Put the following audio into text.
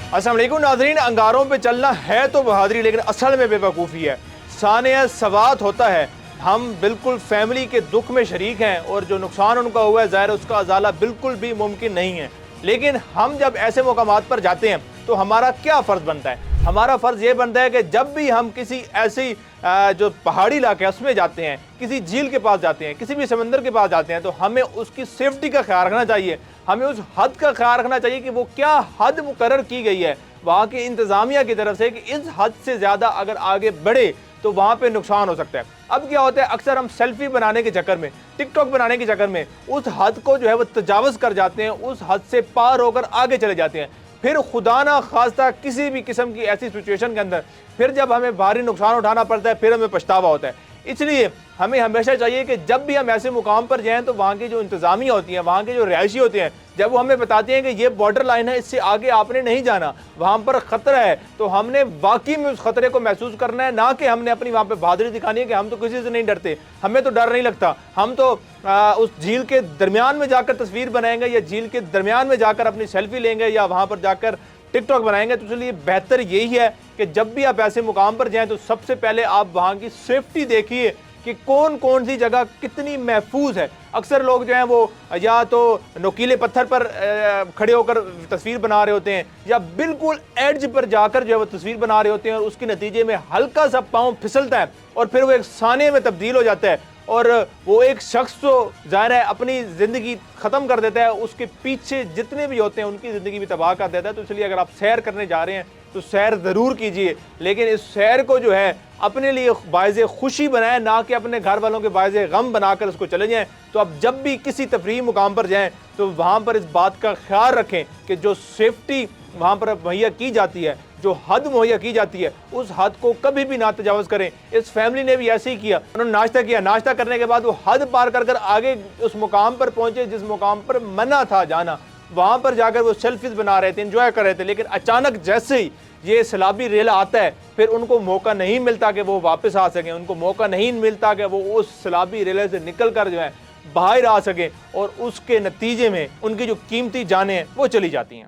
अस्सलाम वालेकुम नाज़रीन, अंगारों पे चलना है तो बहादुरी, लेकिन असल में बेवकूफ़ी है। सानिया सवात होता है, हम बिल्कुल फैमिली के दुख में शरीक हैं और जो नुकसान उनका हुआ है ज़ाहिर उसका अजाला बिल्कुल भी मुमकिन नहीं है। लेकिन हम जब ऐसे मकामात पर जाते हैं तो हमारा क्या फ़र्ज़ बनता है? हमारा फ़र्ज़ ये बनता है कि जब भी हम किसी ऐसी जो पहाड़ी इलाके है उसमें जाते हैं, किसी झील के पास जाते हैं, किसी भी समंदर के पास जाते हैं, तो हमें उसकी सेफ्टी का ख्याल रखना चाहिए। हमें उस हद का ख्याल रखना चाहिए कि वो क्या हद मुकर्रर की गई है वहाँ की इंतज़ामिया की तरफ से कि इस हद से ज़्यादा अगर आगे बढ़े तो वहाँ पे नुकसान हो सकता है। अब क्या होता है, अक्सर हम सेल्फी बनाने के चक्कर में, टिकटॉक बनाने के चक्कर में उस हद को जो है वो तजावज़ कर जाते हैं, उस हद से पार होकर आगे चले जाते हैं। फिर खुदा ना खास्ता किसी भी किस्म की ऐसी सिचुएशन के अंदर फिर जब हमें भारी नुकसान उठाना पड़ता है फिर हमें पछतावा होता है। इसलिए हमें हमेशा चाहिए कि जब भी हम ऐसे मुकाम पर जाएं तो वहाँ की जो इंतज़ामिया होती हैं, वहाँ के जो रिहायशी होते हैं, जब वो हमें बताते हैं कि ये बॉर्डर लाइन है, इससे आगे आपने नहीं जाना, वहाँ पर ख़तरा है, तो हमने वाकई में उस खतरे को महसूस करना है, ना कि हमने अपनी वहाँ पर बहादुरी दिखानी है कि हम तो किसी से नहीं डरते, हमें तो डर नहीं लगता, हम तो उस झील के दरमियान में जाकर तस्वीर बनाएंगे या झील के दरमियान में जाकर अपनी सेल्फी लेंगे या वहाँ पर जाकर टिकटॉक बनाएंगे। तो इसलिए बेहतर यही है कि जब भी आप ऐसे मुकाम पर जाएं तो सबसे पहले आप वहाँ की सेफ्टी देखिए कि कौन कौन सी जगह कितनी महफूज है। अक्सर लोग जो हैं वो या तो नुकीले पत्थर पर खड़े होकर तस्वीर बना रहे होते हैं या बिल्कुल एड्ज पर जाकर जो है वो तस्वीर बना रहे होते हैं और उसके नतीजे में हल्का सा पाँव फिसलता है और फिर वो एक साने में तब्दील हो जाता है और वो एक शख्स तो ज़ाहिर है अपनी ज़िंदगी ख़त्म कर देता है, उसके पीछे जितने भी होते हैं उनकी ज़िंदगी भी तबाह कर देता है। तो इसलिए अगर आप सैर करने जा रहे हैं तो सैर ज़रूर कीजिए, लेकिन इस सैर को जो है अपने लिए बायज़े खुशी बनाएं, ना कि अपने घर वालों के बायज़े गम बनाकर उसको चले जाएं। तो आप जब भी किसी तफरीही मुकाम पर जाएं तो वहाँ पर इस बात का ख्याल रखें कि जो सेफ्टी वहाँ पर मुहैया की जाती है, जो हद मुहैया की जाती है, उस हद को कभी भी ना तजावज़ करें। इस फैमिली ने भी ऐसे ही किया, उन्होंने नाश्ता किया, नाश्ता करने के बाद वो हद पार कर आगे उस मुकाम पर पहुँचे जिस मुकाम पर मना था जाना। वहाँ पर जाकर वो सेल्फीज बना रहे थे, एंजॉय कर रहे थे, लेकिन अचानक जैसे ही ये सैलाबी रेला आता है फिर उनको मौका नहीं मिलता कि वो वापस आ सकें, उनको मौका नहीं मिलता कि वो उस सैलाबी रेले से निकल कर जो है बाहर आ सकें और उसके नतीजे में उनकी जो कीमती जानें हैं वो चली जाती हैं।